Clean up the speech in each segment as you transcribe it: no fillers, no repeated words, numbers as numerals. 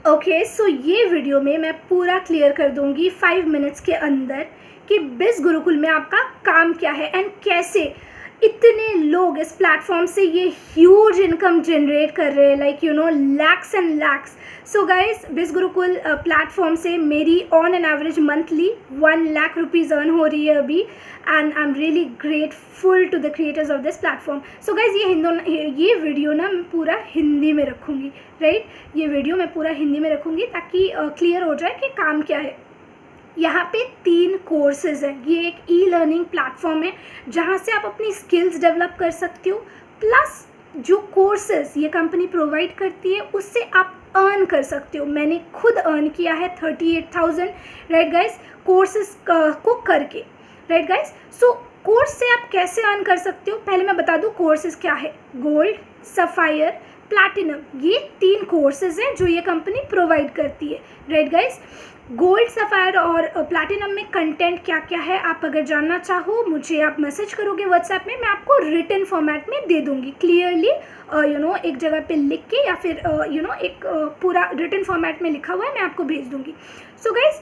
Okay, सो ये video में मैं पूरा क्लियर कर दूंगी 5 मिनट्स के अंदर कि बिज़ गुरुकुल में आपका काम क्या है एंड कैसे इतने लोग इस प्लेटफॉर्म से ये ह्यूज इनकम जनरेट कर रहे हैं, like lakhs and lakhs. So guys, Biz Gurukul platform से मेरी on an average monthly 1 lakh rupees earn हो रही है अभी, and I am really grateful to the creators of this platform. So guys, ये वीडियो ना मैं पूरा हिंदी में रखूँगी, राइट? ये वीडियो मैं पूरा हिंदी में रखूँगी ताकि क्लियर हो जाए कि काम क्या है। यहाँ पे 3 कोर्सेज हैं। ये एक ई लर्निंग प्लेटफॉर्म है जहाँ से आप अपनी स्किल्स डेवलप कर सकते हो, प्लस जो कोर्सेज ये कंपनी प्रोवाइड करती है उससे आप अर्न कर सकते हो। मैंने खुद अर्न किया है 38,000, राइट गाइस, कोर्सेज को करके, राइट गाइस। सो कोर्स से आप कैसे अर्न कर सकते हो, पहले मैं बता दूँ कोर्सेज क्या है। गोल्ड, सफ़ायर, प्लैटिनम, ये 3 कोर्सेज हैं जो ये कंपनी प्रोवाइड करती है, राइट गाइस। गोल्ड, सफ़ायर और प्लैटिनम में कंटेंट क्या क्या है, आप अगर जानना चाहो मुझे आप मैसेज करोगे व्हाट्सएप में, मैं आपको रिटन फॉर्मेट में दे दूंगी क्लियरली, एक जगह पे लिख के, या फिर एक पूरा रिटन फॉर्मेट में लिखा हुआ है, मैं आपको भेज दूंगी। सो गाइस,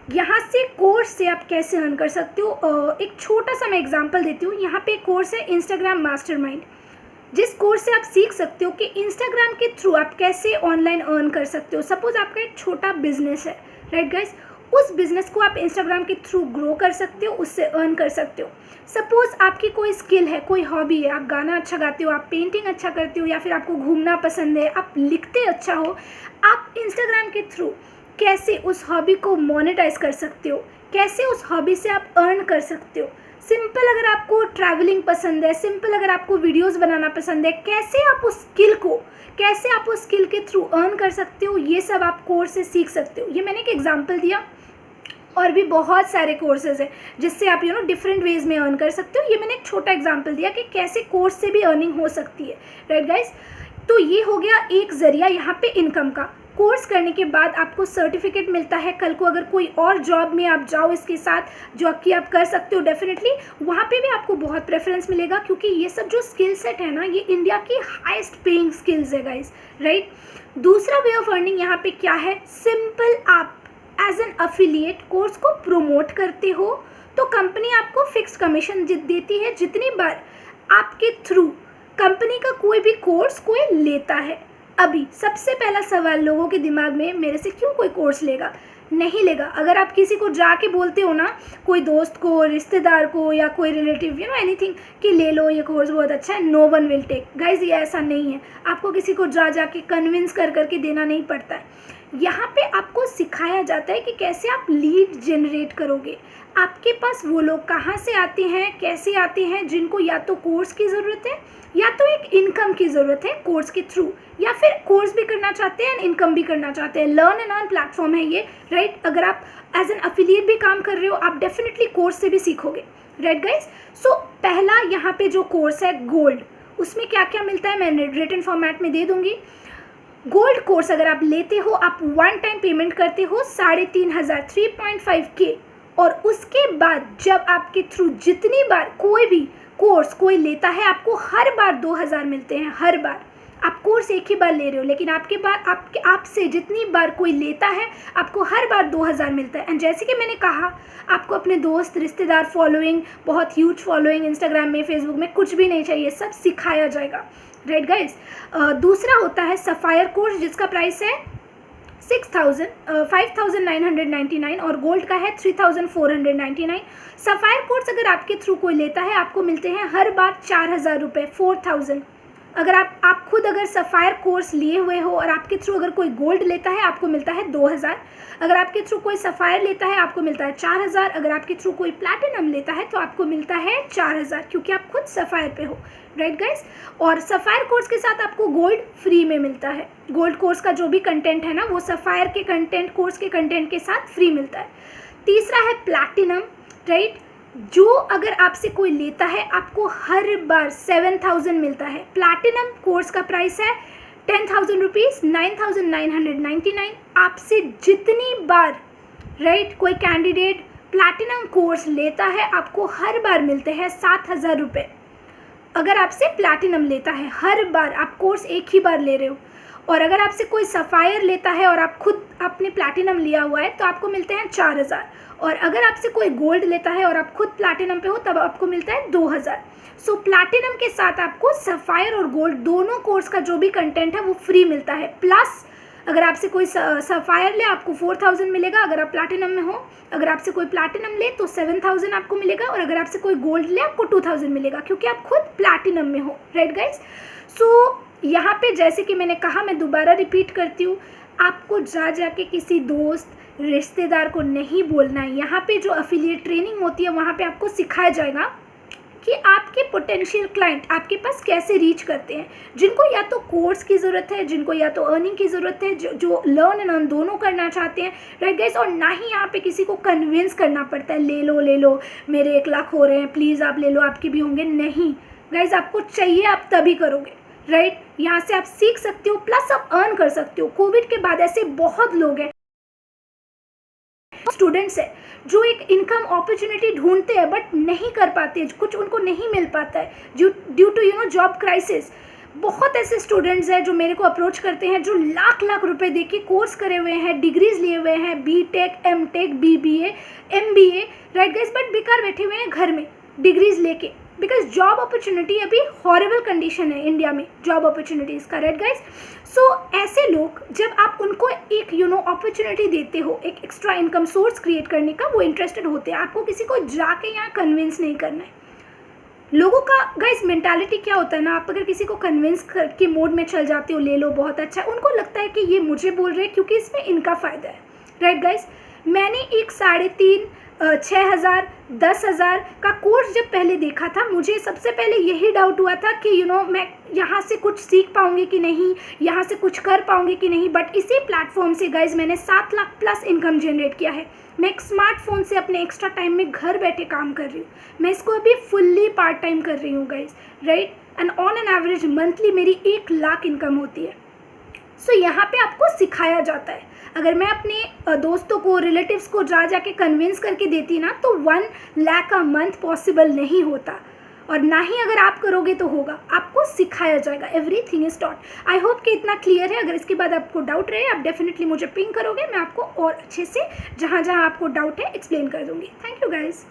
यहाँ से कोर्स से आप कैसे अर्न कर सकते हो, एक छोटा सा मैं एग्जांपल देती हूँ। यहाँ पे एक कोर्स है इंस्टाग्राम मास्टरमाइंड, जिस कोर्स से आप सीख सकते हो कि इंस्टाग्राम के थ्रू आप कैसे ऑनलाइन अर्न कर सकते हो। सपोज आपका एक छोटा बिजनेस है, राइट गाइस, उस बिजनेस को आप इंस्टाग्राम के थ्रू ग्रो कर सकते हो, उससे अर्न कर सकते हो। सपोज आपकी कोई स्किल है, कोई हॉबी है, आप गाना अच्छा गाते हो, आप पेंटिंग अच्छा करते हो, या फिर आपको घूमना पसंद है, आप लिखते अच्छा हो, आप इंस्टाग्राम के थ्रू कैसे उस हॉबी को मोनेटाइज कर सकते हो, कैसे उस हॉबी से आप अर्न कर सकते हो। सिंपल अगर आपको ट्रैवलिंग पसंद है, सिंपल अगर आपको वीडियोस बनाना पसंद है, कैसे आप उस स्किल के थ्रू अर्न कर सकते हो, ये सब आप कोर्स से सीख सकते हो। ये मैंने एक एग्जांपल दिया, और भी बहुत सारे कोर्सेज हैं जिससे आप डिफरेंट वेज में अर्न कर सकते हो। ये मैंने एक छोटा एग्जांपल दिया कि कैसे कोर्स से भी अर्निंग हो सकती है, राइट गाइस। तो ये हो गया एक ज़रिया यहाँ पे इनकम का। कोर्स करने के बाद आपको सर्टिफिकेट मिलता है। कल को अगर कोई और जॉब में आप जाओ इसके साथ, जो कि आप कर सकते हो, डेफिनेटली वहाँ पे भी आपको बहुत प्रेफरेंस मिलेगा, क्योंकि ये सब जो स्किल सेट है ना, ये इंडिया की हाईएस्ट पेइंग स्किल्स है गाइस, राइट। दूसरा वे ऑफ अर्निंग यहाँ पे क्या है, सिंपल, आप एज एन अफिलिएट कोर्स को प्रमोट करते हो तो कंपनी आपको फिक्स कमीशन देती है जितनी बार आपके थ्रू कंपनी का कोई भी कोर्स कोई लेता है। अभी सबसे पहला सवाल लोगों के दिमाग में, मेरे से क्यों कोई कोर्स लेगा? नहीं लेगा। अगर आप किसी को जाके बोलते हो ना, कोई दोस्त को, रिश्तेदार को, या कोई रिलेटिव, एनीथिंग, कि ले लो ये कोर्स बहुत अच्छा है, no one will take. Guys, ये ऐसा नहीं है। आपको किसी को जाके कन्विंस करके देना नहीं पड़ता है। यहाँ पे आपको सिखाया जाता है कि कैसे आप लीड जनरेट करोगे। आपके पास वो लोग कहाँ से आते हैं, कैसे आते हैं, जिनको या तो कोर्स की ज़रूरत है या तो एक इनकम की ज़रूरत है कोर्स के थ्रू, या फिर कोर्स भी करना चाहते हैं एंड इनकम भी करना चाहते हैं। लर्न एंड अर्न प्लेटफॉर्म है ये, राइट। अगर आप एज एन अफिलिएट भी काम कर रहे हो, आप डेफिनेटली कोर्स से भी सीखोगे, राइट गाइस। सो पहला यहाँ पे जो कोर्स है गोल्ड, उसमें क्या क्या मिलता है मैं रिटन फॉर्मेट में दे दूँगी। गोल्ड कोर्स अगर आप लेते हो, आप 1 टाइम पेमेंट करते हो 3,500, 3.5K, और उसके बाद जब आपके थ्रू जितनी बार कोई भी कोर्स कोई लेता है, आपको हर बार 2,000 मिलते हैं। हर बार आप कोर्स एक ही बार ले रहे हो, लेकिन आपसे जितनी बार कोई लेता है, आपको हर बार 2,000 मिलता है। एंड जैसे कि मैंने कहा, आपको अपने दोस्त, रिश्तेदार, फॉलोइंग, बहुत ह्यूज फॉलोइंग इंस्टाग्राम में, फेसबुक में कुछ भी नहीं चाहिए, सब सिखाया जाएगा, राइट गाइज। दूसरा होता है सफ़ायर कोर्स, जिसका प्राइस है 5,999, और गोल्ड का है 3,499। सफ़ायर कोर्स अगर आपके थ्रू कोई लेता है, आपको मिलते हैं हर बार 4,000 रुपये, 4,000। अगर आप खुद अगर सफ़ायर कोर्स लिए हुए हो और आपके थ्रू अगर कोई गोल्ड लेता है, आपको मिलता है 2,000। अगर आपके थ्रू कोई सफ़ायर लेता है, आपको मिलता है 4,000। अगर आपके थ्रू कोई प्लैटिनम लेता है तो आपको मिलता है 4,000, क्योंकि आप खुद सफ़ायर पे हो, राइट गाइस। और सफ़ायर कोर्स के साथ आपको गोल्ड फ्री में मिलता है। गोल्ड कोर्स का जो भी कंटेंट है ना, वो सफ़ायर के कंटेंट, कोर्स के कंटेंट के साथ फ्री मिलता है। तीसरा है प्लैटिनम, राइट, जो अगर आपसे कोई लेता है, आपको हर बार 7,000 मिलता है। प्लैटिनम कोर्स का प्राइस है 10,000 रुपीज़, 9,999। आपसे जितनी बार, राइट, कोई कैंडिडेट प्लैटिनम कोर्स लेता है, आपको हर बार मिलते हैं 7,000 रुपये। अगर आपसे प्लैटिनम लेता है, हर बार आप कोर्स एक ही बार ले रहे हो। और अगर आपसे कोई सफ़ायर लेता है और आप खुद आपने प्लैटिनम लिया हुआ है तो आपको मिलते हैं 4000, और अगर आपसे कोई गोल्ड लेता है और आप खुद प्लैटिनम पे हो तब आपको मिलता है 2000। सो प्लैटिनम के साथ आपको सफ़ायर और गोल्ड दोनों कोर्स का जो भी कंटेंट है वो फ्री मिलता है। प्लस अगर आपसे कोई सफ़ायर ले आपको 4000 मिलेगा अगर आप प्लैटिनम में हो, अगर आपसे कोई प्लैटिनम ले तो 7000 आपको मिलेगा, और अगर आपसे कोई गोल्ड ले आपको 2000 मिलेगा, क्योंकि आप खुद प्लैटिनम में हो, राइट गाइज। सो यहाँ पे जैसे कि मैंने कहा, मैं दोबारा रिपीट करती हूँ, आपको जाके किसी दोस्त रिश्तेदार को नहीं बोलना है। यहाँ पे जो अफिलिएट ट्रेनिंग होती है वहाँ पे आपको सिखाया जाएगा कि आपके पोटेंशियल क्लाइंट आपके पास कैसे रीच करते हैं, जिनको या तो कोर्स की ज़रूरत है, जिनको या तो अर्निंग की ज़रूरत है, जो लर्न एंड अर्न दोनों करना चाहते हैं, राइट गाइस। और ना ही यहाँ पे किसी को कन्विंस करना पड़ता है, ले लो मेरे 1 लाख हो रहे हैं, प्लीज़ आप ले लो, आपके भी होंगे। नहीं गाइस, आपको चाहिए आप तभी करोगे, राइट। यहाँ से आप सीख सकते हो, प्लस आप अर्न कर सकते हो। कोविड के बाद ऐसे बहुत लोग हैं, स्टूडेंट्स है जो एक इनकम अपॉर्चुनिटी ढूंढते हैं बट नहीं कर पाते, कुछ उनको नहीं मिल पाता है ड्यू टू जॉब क्राइसिस। बहुत ऐसे स्टूडेंट्स हैं जो मेरे को अप्रोच करते हैं, जो लाख रुपए दे के कोर्स करे हुए हैं, डिग्रीज लिए हुए हैं, BTech, MTech, BBA, MBA, right guys, but बेकार बैठे हुए हैं घर में डिग्रीज लेके, बिकॉज जॉब अपॉर्चुनिटी अभी हॉरेबल कंडीशन है इंडिया में जॉब अपॉर्चुनिटीज़ का, राइट गाइस। सो ऐसे लोग जब आप उनको एक अपॉर्चुनिटी देते हो, एक एक्स्ट्रा इनकम सोर्स क्रिएट करने का, वो इंटरेस्टेड होते हैं। आपको किसी को जाके यहाँ कन्विंस नहीं करना है। लोगों का गाइस मेंटालिटी क्या होता है ना, आप अगर किसी को कन्विंस के मोड में चल जाते हो, ले लो बहुत अच्छा है, उनको लगता है कि ये मुझे बोल रहे हैं क्योंकि इसमें इनका फ़ायदा है, राइट गाइस। मैंने एक 3,500, 6,000, 10,000 का कोर्स जब पहले देखा था, मुझे सबसे पहले यही डाउट हुआ था कि मैं यहाँ से कुछ सीख पाऊँगी कि नहीं, यहाँ से कुछ कर पाऊँगी कि नहीं। बट इसी प्लेटफॉर्म से गाइज मैंने 7 लाख प्लस इनकम जनरेट किया है। मैं एक स्मार्टफोन से अपने एक्स्ट्रा टाइम में घर बैठे काम कर रही हूँ। मैं इसको अभी फुल्ली पार्ट टाइम कर रही हूँ guys, right. And on an average monthly मेरी 1 लाख इनकम होती है। सो यहाँ पे आपको सिखाया जाता है। अगर मैं अपने दोस्तों को, रिलेटिव्स को जाके कन्विंस करके देती ना, तो 1 लाख अ मंथ पॉसिबल नहीं होता, और ना ही अगर आप करोगे तो होगा। आपको सिखाया जाएगा, everything is taught. I hope कि इतना क्लियर है। अगर इसके बाद आपको डाउट रहे, आप डेफिनेटली मुझे पिंग करोगे, मैं आपको और अच्छे से जहाँ आपको डाउट है एक्सप्लेन कर दूँगी। Thank you guys.